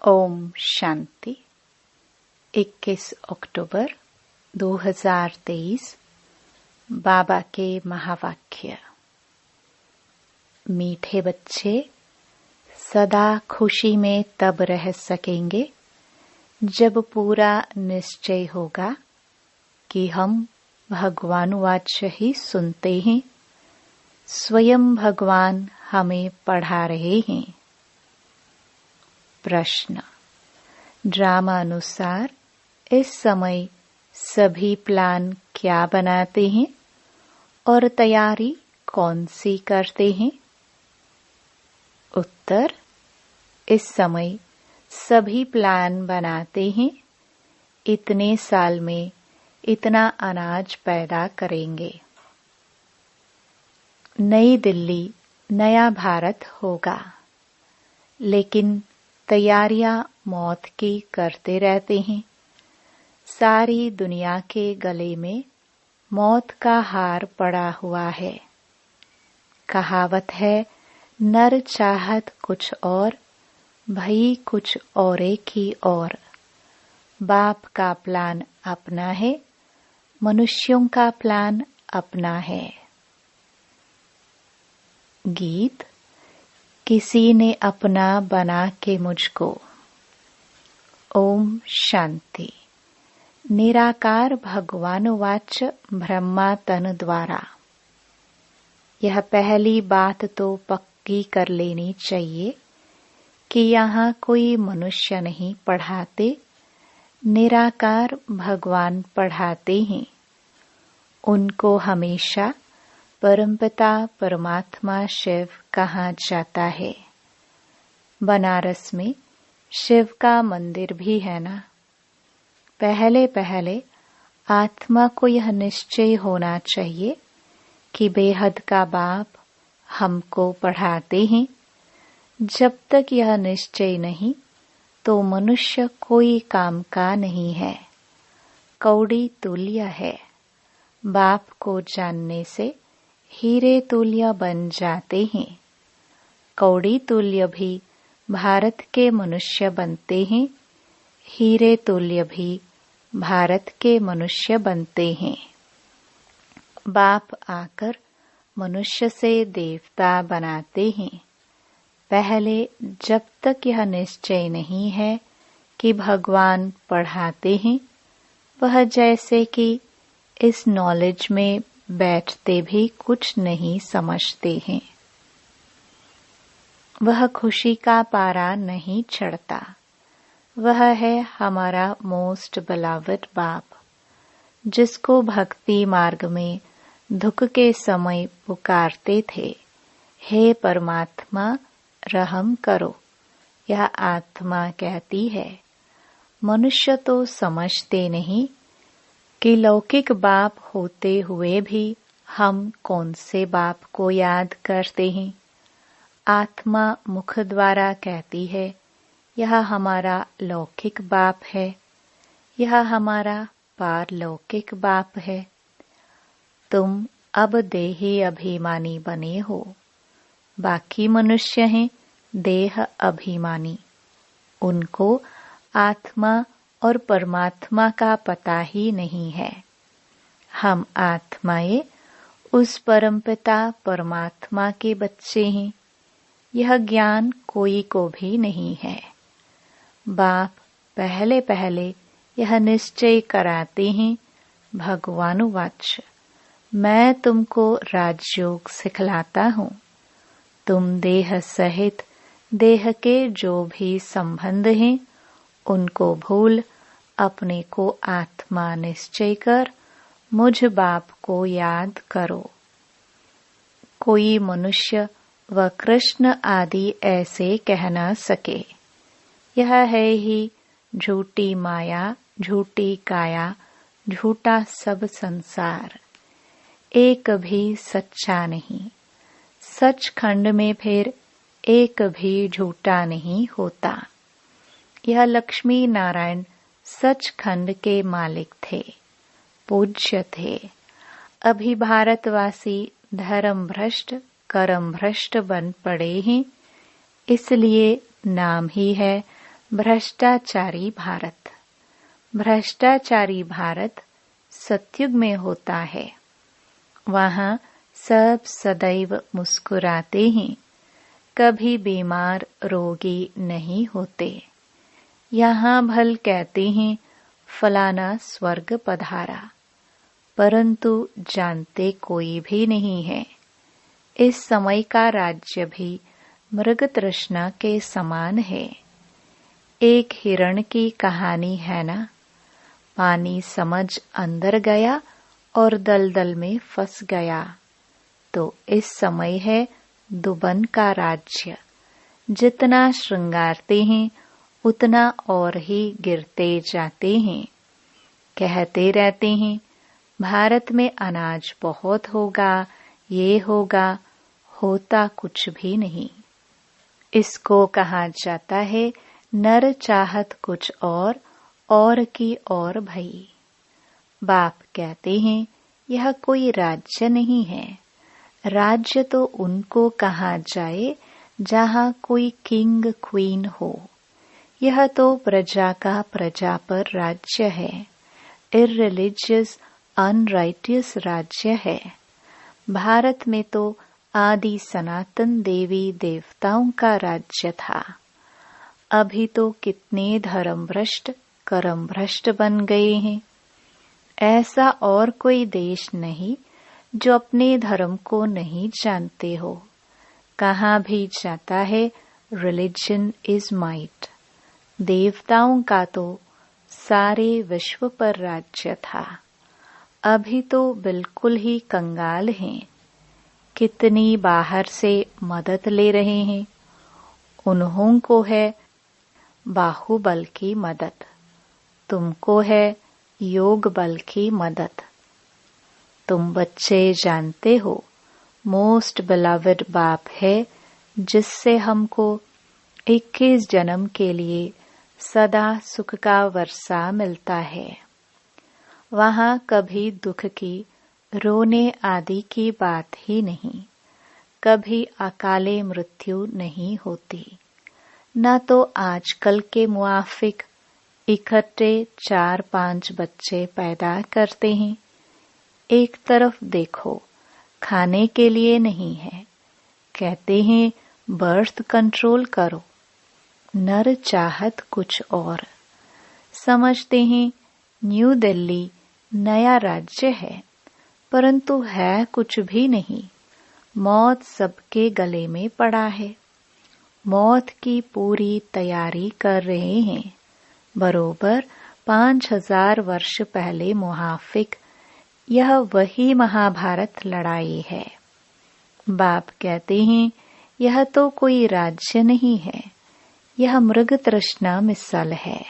ओम शांति। 21 अक्टूबर 2023। बाबा के महावाक्य। मीठे बच्चे सदा खुशी में तब रह सकेंगे जब पूरा निश्चय होगा कि हम भगवान वाच्य ही सुनते हैं, स्वयं भगवान हमें पढ़ा रहे हैं। प्रश्न। ड्रामा अनुसार इस समय सभी प्लान क्या बनाते हैं और तैयारी कौन सी करते हैं? उत्तर। इस समय सभी प्लान बनाते हैं, इतने साल में इतना अनाज पैदा करेंगे, नई दिल्ली नया भारत होगा। लेकिन तैयारियां मौत की करते रहते हैं। सारी दुनिया के गले में मौत का हार पड़ा हुआ है। कहावत है, नर चाहत कुछ और, भई कुछ औरे की और। बाप का प्लान अपना है, मनुष्यों का प्लान अपना है। गीत। किसी ने अपना बना के मुझको। ओम शांति। निराकार भगवान वाच्य ब्रह्मा तन द्वारा। यह पहली बात तो पक्की कर लेनी चाहिए कि यहाँ कोई मनुष्य नहीं पढ़ाते, निराकार भगवान पढ़ाते हैं। उनको हमेशा परमपिता परमात्मा शिव कहा जाता है। बनारस में शिव का मंदिर भी है ना। पहले पहले आत्मा को यह निश्चय होना चाहिए कि बेहद का बाप हमको पढ़ाते हैं। जब तक यह निश्चय नहीं तो मनुष्य कोई काम का नहीं है, कौड़ी तुल्य है। बाप को जानने से हीरे तुल्य बन जाते हैं। कौड़ी तुल्य भी भारत के मनुष्य बनते हैं, हीरे तुल्य भी भारत के मनुष्य बनते हैं। बाप आकर मनुष्य से देवता बनाते हैं। पहले जब तक यह निश्चय नहीं है कि भगवान पढ़ाते हैं, वह जैसे कि इस नॉलेज में बैठते भी कुछ नहीं समझते हैं। वह खुशी का पारा नहीं चढ़ता। वह है हमारा मोस्ट बिलवड बाप, जिसको भक्ति मार्ग में दुख के समय पुकारते थे, हे परमात्मा रहम करो। यह आत्मा कहती है। मनुष्य तो समझते नहीं कि लौकिक बाप होते हुए भी हम कौन से बाप को याद करते हैं। आत्मा मुख द्वारा कहती है, यह हमारा लौकिक बाप है, यह हमारा पारलौकिक बाप है। तुम अब देही अभिमानी बने हो, बाकी मनुष्य हैं देह अभिमानी। उनको आत्मा और परमात्मा का पता ही नहीं है। हम आत्माएं उस परमपिता परमात्मा के बच्चे हैं। यह ज्ञान कोई को भी नहीं है। बाप पहले पहले यह निश्चय कराते हैं, भगवान वाच्य मैं तुमको राजयोग सिखलाता हूँ। तुम देह सहित देह के जो भी संबंध हैं उनको भूल अपने को आत्मा निश्चय कर मुझ बाप को याद करो। कोई मनुष्य व कृष्ण आदि ऐसे कह न सके। यह है ही झूठी माया, झूठी काया, झूठा सब संसार। एक भी सच्चा नहीं। सचखंड में फिर एक भी झूठा नहीं होता। यह लक्ष्मी नारायण सचखंड के मालिक थे, पूज्य थे। अभी भारतवासी धर्म भ्रष्ट कर्म भ्रष्ट बन पड़े हैं। इसलिए नाम ही है भ्रष्टाचारी भारत। भ्रष्टाचारी भारत सतयुग में होता है। वहाँ सब सदैव मुस्कुराते हैं, कभी बीमार रोगी नहीं होते। यहाँ भल कहते हैं फलाना स्वर्ग पधारा, परंतु जानते कोई भी नहीं है। इस समय का राज्य भी मृग तृष्णा के समान है। एक हिरण की कहानी है ना, पानी समझ अंदर गया और दलदल में फंस गया। तो इस समय है दुबन का राज्य। जितना श्रृंगारते हैं उतना और ही गिरते जाते हैं। कहते रहते हैं भारत में अनाज बहुत होगा, ये होगा, होता कुछ भी नहीं। इसको कहा जाता है नर चाहत कुछ और की और भई। बाप कहते हैं यह कोई राज्य नहीं है। राज्य तो उनको कहा जाए जहाँ कोई किंग क्वीन हो। यह तो प्रजा का प्रजा पर राज्य है। इररिलीजियस अनराइटियस राज्य है। भारत में तो आदि सनातन देवी देवताओं का राज्य था। अभी तो कितने धर्म भ्रष्ट कर्म भ्रष्ट बन गए हैं। ऐसा और कोई देश नहीं जो अपने धर्म को नहीं जानते हो। कहाँ भी जाता है रिलीजन इज माइट। देवताओं का तो सारे विश्व पर राज्य था। अभी तो बिल्कुल ही कंगाल हैं। कितनी बाहर से मदद ले रहे हैं। उन्हों को है बाहुबल की मदद, तुमको है योग बल की मदद। तुम बच्चे जानते हो मोस्ट बिलवड बाप है जिससे हमको 21 जन्म के लिए सदा सुख का वर्षा मिलता है। वहाँ कभी दुख की, रोने आदि की बात ही नहीं। कभी अकाले मृत्यु नहीं होती। न तो आजकल के मुआफिक इकट्ठे 4-5 बच्चे पैदा करते हैं। एक तरफ देखो खाने के लिए नहीं है, कहते हैं बर्थ कंट्रोल करो। नर चाहत कुछ और। समझते हैं न्यू दिल्ली नया राज्य है, परंतु है कुछ भी नहीं। मौत सबके गले में पड़ा है। मौत की पूरी तैयारी कर रहे हैं। बरोबर 5000 वर्ष पहले मुहाफिक यह वही महाभारत लड़ाई है। बाप कहते हैं यह तो कोई राज्य नहीं है, यह मृग तृष्णा मिसाल है।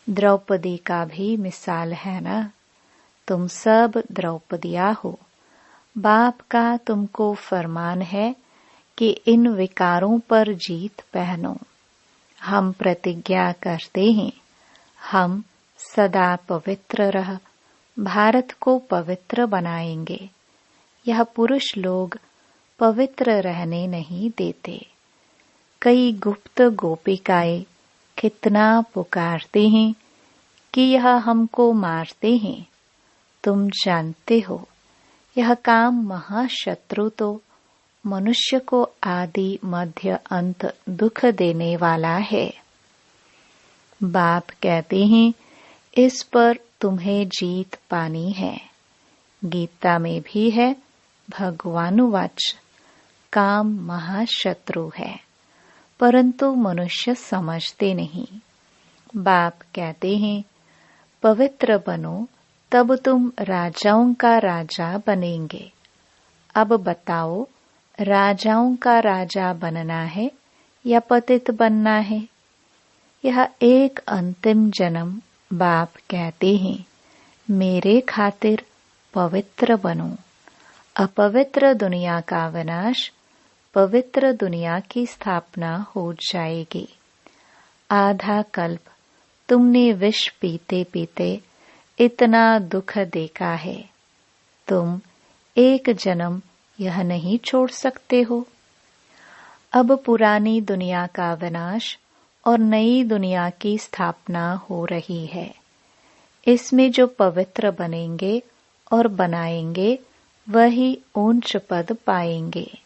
द्रौपदी का भी मिसाल है ना। तुम सब द्रौपदिया हो। बाप का तुमको फरमान है कि इन विकारों पर जीत पहनो। हम प्रतिज्ञा करते हैं हम सदा पवित्र रह भारत को पवित्र बनाएंगे। यह पुरुष लोग पवित्र रहने नहीं देते। कई गुप्त गोपिकाएं कितना पुकारते हैं कि यह हमको मारते हैं। तुम जानते हो यह काम महाशत्रु तो मनुष्य को आदि मध्य अंत दुख देने वाला है। बाप कहते हैं इस पर तुम्हें जीत पानी है। गीता में भी है भगवानुवाच, काम महाशत्रु है, परंतु मनुष्य समझते नहीं। बाप कहते हैं पवित्र बनो तब तुम राजाओं का राजा बनेंगे। अब बताओ राजाओं का राजा बनना है या पतित बनना है? यह एक अंतिम जन्म बाप कहते हैं मेरे खातिर पवित्र बनो। अपवित्र दुनिया का विनाश, पवित्र दुनिया की स्थापना हो जाएगी। आधा कल्प तुमने विष पीते पीते इतना दुख देखा है। तुम एक जन्म यह नहीं छोड़ सकते हो। अब पुरानी दुनिया का विनाश और नई दुनिया की स्थापना हो रही है। इसमें जो पवित्र बनेंगे और बनाएंगे वही ऊंच पद पाएंगे।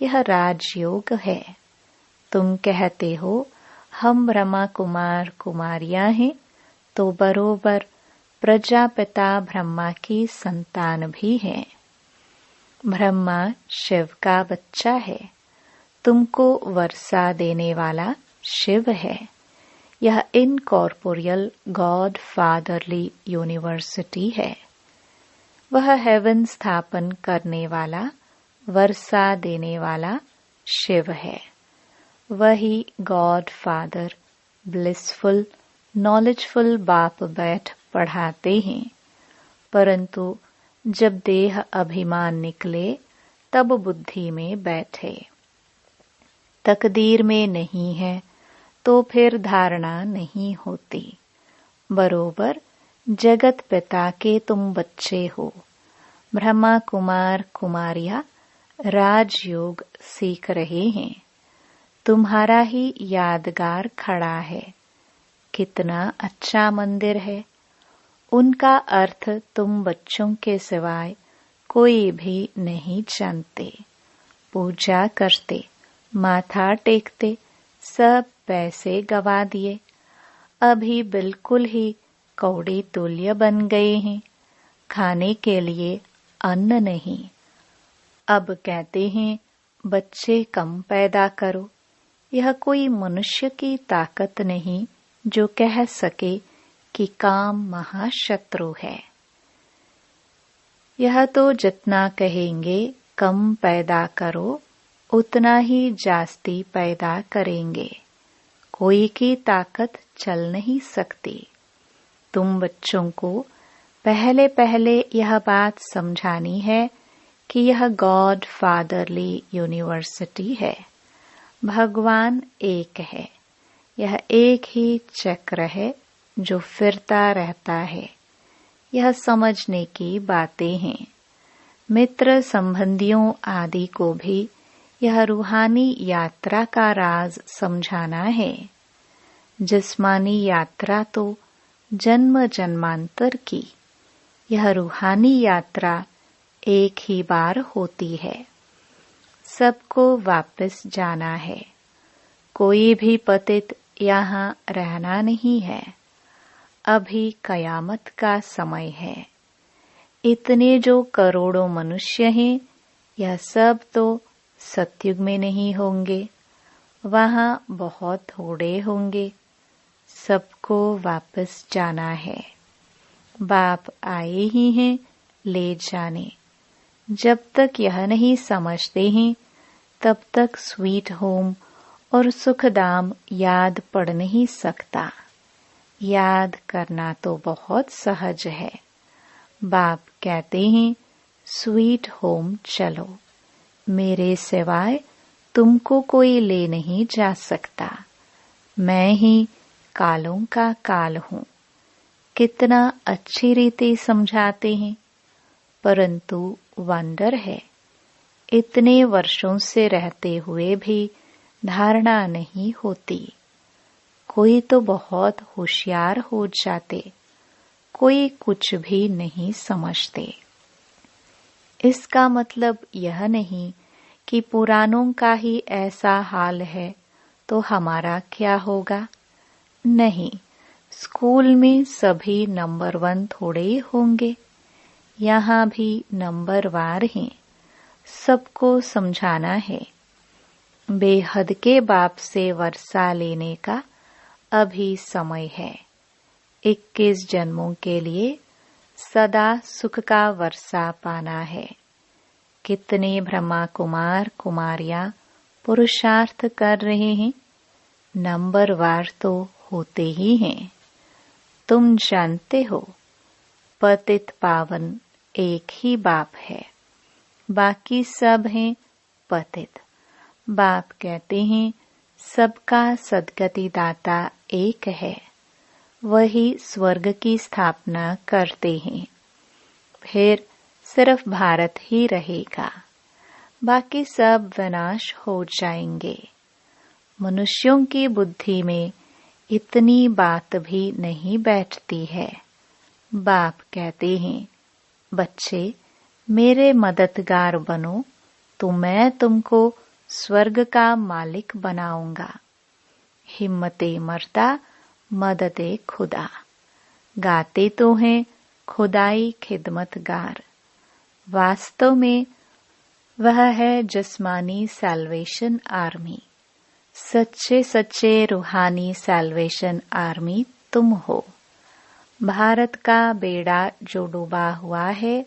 यह राजयोग है। तुम कहते हो हम ब्रह्मा कुमार कुमारियां हैं, तो बरोबर प्रजापिता ब्रह्मा की संतान भी है। ब्रह्मा शिव का बच्चा है। तुमको वर्षा देने वाला शिव है। यह इनकॉर्पोरियल गॉड फादरली यूनिवर्सिटी है। वह हेवन स्थापन करने वाला, वर्षा देने वाला शिव है। वही गॉड फादर ब्लिसफुल नॉलेजफुल बाप बैठ पढ़ाते हैं। परंतु जब देह अभिमान निकले तब बुद्धि में बैठे। तकदीर में नहीं है तो फिर धारणा नहीं होती। बरोबर जगत पिता के तुम बच्चे हो। ब्रह्मा कुमार कुमारियां राजयोग सीख रहे हैं। तुम्हारा ही यादगार खड़ा है। कितना अच्छा मंदिर है। उनका अर्थ तुम बच्चों के सिवाय कोई भी नहीं जानते। पूजा करते, माथा टेकते, सब पैसे गवा दिए। अभी बिल्कुल ही कौड़ी तुल्य बन गए हैं। खाने के लिए अन्न नहीं। अब कहते हैं बच्चे कम पैदा करो। यह कोई मनुष्य की ताकत नहीं जो कह सके कि काम महाशत्रु है। यह तो जितना कहेंगे कम पैदा करो उतना ही जास्ती पैदा करेंगे। कोई की ताकत चल नहीं सकती। तुम बच्चों को पहले पहले यह बात समझानी है कि यह गॉड फादरली यूनिवर्सिटी है। भगवान एक है। यह एक ही चक्र है जो फिरता रहता है। यह समझने की बातें हैं। मित्र संबंधियों आदि को भी यह रूहानी यात्रा का राज समझाना है। जिस्मानी यात्रा तो जन्म जन्मांतर की। यह रूहानी यात्रा एक ही बार होती है। सबको वापस जाना है। कोई भी पतित यहाँ रहना नहीं है। अभी कयामत का समय है। इतने जो करोड़ों मनुष्य हैं, यह सब तो सतयुग में नहीं होंगे। वहाँ बहुत थोड़े होंगे। सबको वापस जाना है। बाप आए ही हैं ले जाने। जब तक यह नहीं समझते हैं तब तक स्वीट होम और सुखधाम याद पड़ नहीं सकता। याद करना तो बहुत सहज है। बाप कहते हैं स्वीट होम चलो। मेरे सिवाय तुमको कोई ले नहीं जा सकता। मैं ही कालों का काल हूँ। कितना अच्छी रीति समझाते हैं। परंतु वंडर है, इतने वर्षों से रहते हुए भी धारणा नहीं होती। कोई तो बहुत होशियार हो जाते, कोई कुछ भी नहीं समझते। इसका मतलब यह नहीं कि पुरानों का ही ऐसा हाल है तो हमारा क्या होगा। नहीं, स्कूल में सभी नंबर 1 थोड़े होंगे। यहाँ भी नंबर वार हैं। सबको समझाना है। बेहद के बाप से वर्षा लेने का अभी समय है। 21 जन्मों के लिए सदा सुख का वर्षा पाना है। कितने ब्रह्मा कुमार कुमारियां पुरुषार्थ कर रहे हैं। नंबर वार तो होते ही हैं। तुम जानते हो पतित पावन एक ही बाप है। बाकी सब हैं पतित। बाप कहते हैं सबका सद्गति दाता एक है। वही स्वर्ग की स्थापना करते हैं। फिर सिर्फ भारत ही रहेगा। बाकी सब विनाश हो जाएंगे। मनुष्यों की बुद्धि में इतनी बात भी नहीं बैठती है। बाप कहते हैं, बच्चे मेरे मददगार बनो तो मैं तुमको स्वर्ग का मालिक बनाऊंगा। हिम्मते मर्दा मददे खुदा। गाते तो हैं खुदाई खिदमतगार। वास्तव में वह है जिस्मानी सैल्वेशन आर्मी। सच्चे सच्चे रूहानी सैल्वेशन आर्मी तुम हो। भारत का बेड़ा जो डूबा हुआ है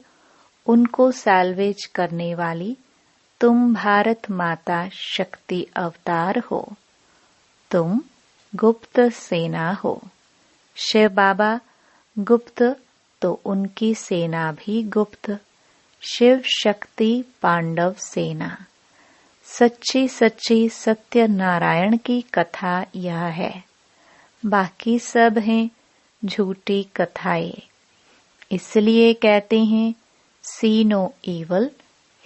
उनको सैल्वेज करने वाली तुम भारत माता शक्ति अवतार हो। तुम गुप्त सेना हो। शिव बाबा गुप्त तो उनकी सेना भी गुप्त। शिव शक्ति पांडव सेना। सच्ची सच्ची सत्यनारायण की कथा यह है। बाकी सब हैं झूठी कथाएं। इसलिए कहते हैं see no evil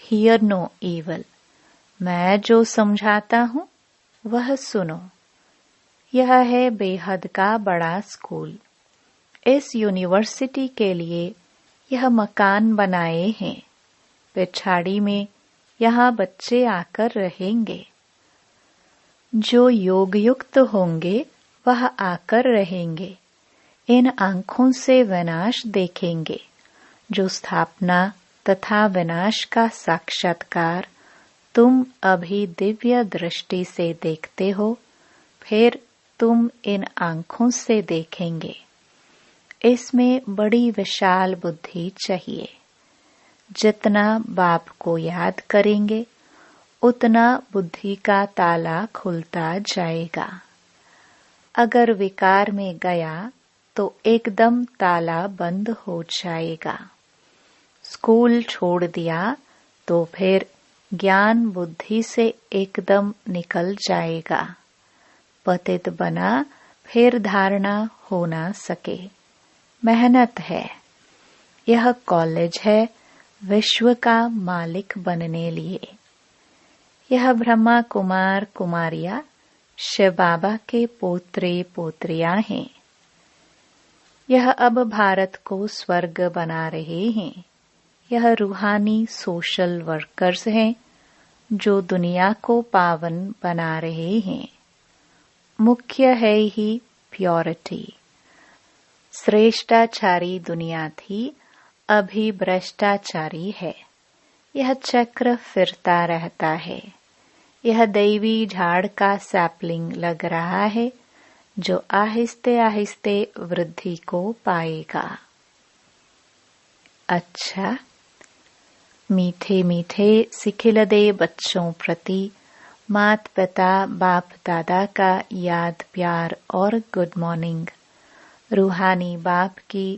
hear no evil. मैं जो समझाता हूँ वह सुनो। यह है बेहद का बड़ा स्कूल। इस यूनिवर्सिटी के लिए यह मकान बनाए हैं। पिछाड़ी में यहाँ बच्चे आकर रहेंगे। जो योग युक्त होंगे वह आकर रहेंगे। इन आंखों से विनाश देखेंगे। जो स्थापना तथा विनाश का साक्षात्कार तुम अभी दिव्य दृष्टि से देखते हो, फिर तुम इन आंखों से देखेंगे। इसमें बड़ी विशाल बुद्धि चाहिए। जितना बाप को याद करेंगे उतना बुद्धि का ताला खुलता जाएगा। अगर विकार में गया तो एकदम ताला बंद हो जाएगा। स्कूल छोड़ दिया तो फिर ज्ञान बुद्धि से एकदम निकल जाएगा। पतित बना फिर धारणा हो ना सके। मेहनत है। यह कॉलेज है विश्व का मालिक बनने लिए। यह ब्रह्मा कुमार कुमारियां शिव बाबा के पोत्रे पोत्रियां हैं। यह अब भारत को स्वर्ग बना रहे हैं। यह रूहानी सोशल वर्कर्स हैं जो दुनिया को पावन बना रहे हैं। मुख्य है ही प्योरिटी। श्रेष्ठाचारी दुनिया थी, अभी भ्रष्टाचारी है। यह चक्र फिरता रहता है। यह दैवी झाड़ का सैपलिंग लग रहा है जो आहिस्ते आहिस्ते वृद्धि को पाएगा। अच्छा, मीठे मीठे सिखिलदे बच्चों प्रति मात पिता बाप दादा का याद प्यार और गुड मॉर्निंग। रूहानी बाप की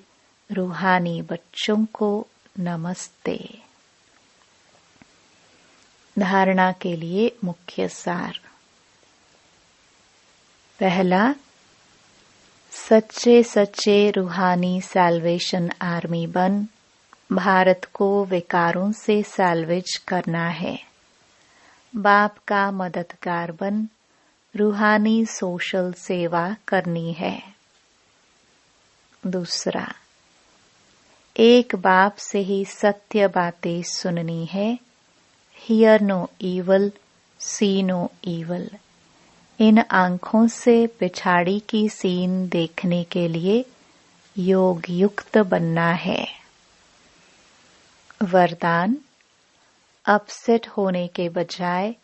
रूहानी बच्चों को नमस्ते। धारणा के लिए मुख्य सार। पहला, सच्चे सच्चे रूहानी सैल्वेशन आर्मी बन भारत को विकारों से सैल्वेज करना है। बाप का मददगार बन रूहानी सोशल सेवा करनी है। दूसरा, एक बाप से ही सत्य बातें सुननी है। Hear no evil see no evil. इन आंखों से पिछाड़ी की सीन देखने के लिए योग युक्त बनना है। वरदान, अपसेट होने के बजाय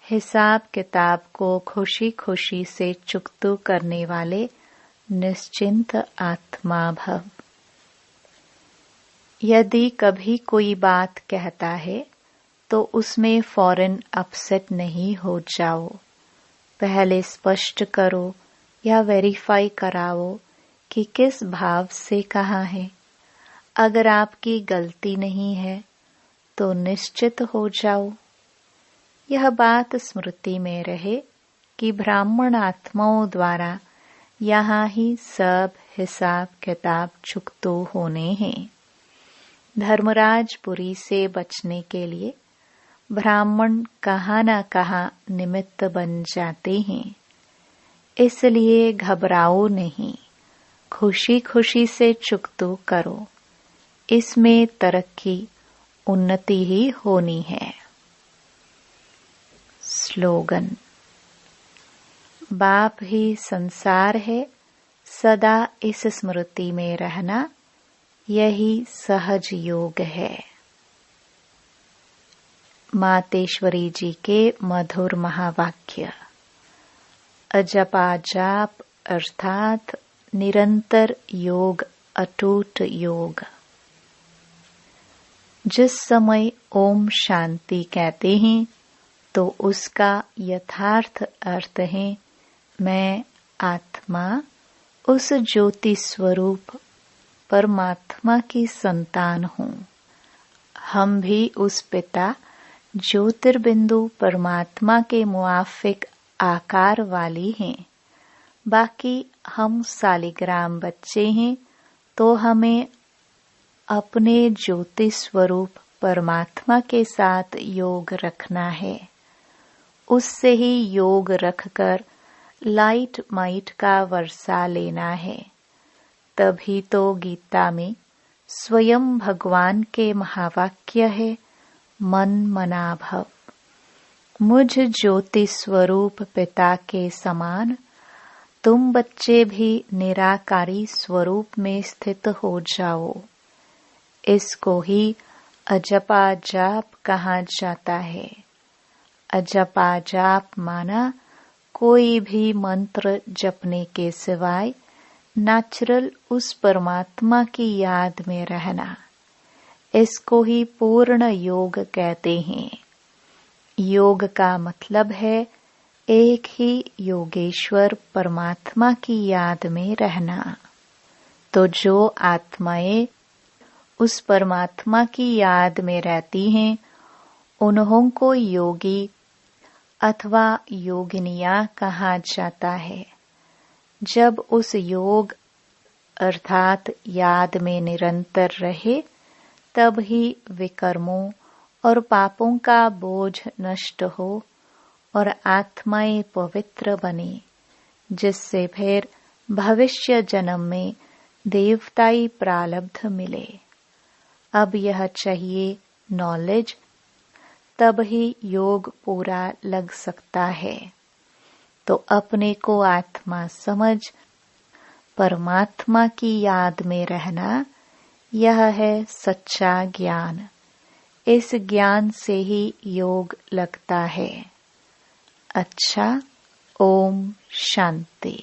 हिसाब किताब को खुशी खुशी से चुकतू करने वाले निश्चिंत आत्मा भव। यदि कभी कोई बात कहता है तो उसमें फौरन अपसेट नहीं हो जाओ। पहले स्पष्ट करो या वेरीफाई कराओ कि किस भाव से कहा है। अगर आपकी गलती नहीं है तो निश्चित हो जाओ। यह बात स्मृति में रहे कि ब्राह्मण आत्माओं द्वारा यहाँ ही सब हिसाब किताब चुकतो होने हैं। धर्मराज पुरी से बचने के लिए ब्राह्मण कहाँ न कहाँ निमित्त बन जाते हैं। इसलिए घबराओ नहीं, खुशी खुशी से चुकतो करो। इसमें तरक्की, उन्नति ही होनी है। स्लोगन। बाप ही संसार है, सदा इस स्मृति में रहना, यही सहज योग है। मातेश्वरी जी के मधुर महावाक्य। अजपा जाप अर्थात निरंतर योग, अटूट योग। जिस समय ओम शांति कहते हैं तो उसका यथार्थ अर्थ है मैं आत्मा, उस ज्योति स्वरूप परमात्मा की संतान हूँ। हम भी उस पिता ज्योतिर्बिंदु परमात्मा के मुआफिक आकार वाली हैं। बाकी हम सालिग्राम बच्चे हैं, तो हमें अपने ज्योति स्वरूप परमात्मा के साथ योग रखना है। उससे ही योग रखकर लाइट माइट का वर्षा लेना है। तभी तो गीता में स्वयं भगवान के महावाक्य है, मन मना भव। मुझ ज्योति स्वरूप पिता के समान तुम बच्चे भी निराकारी स्वरूप में स्थित हो जाओ। इसको ही अजपा जाप कहा जाता है। अजपा जाप माना कोई भी मंत्र जपने के सिवाय नेचुरल उस परमात्मा की याद में रहना। इसको ही पूर्ण योग कहते हैं। योग का मतलब है एक ही योगेश्वर परमात्मा की याद में रहना। तो जो आत्माएं उस परमात्मा की याद में रहती हैं, उन्हों को योगी अथवा योगिनिया कहा जाता है। जब उस योग अर्थात याद में निरंतर रहे, तब ही विकर्मों और पापों का बोझ नष्ट हो और आत्माएं पवित्र बने, जिससे फिर भविष्य जन्म में देवताई प्रारब्ध मिले। अब यह चाहिए नॉलेज, तब ही योग पूरा लग सकता है। तो अपने को आत्मा समझ परमात्मा की याद में रहना, यह है सच्चा ज्ञान। इस ज्ञान से ही योग लगता है। अच्छा, ओम शांति।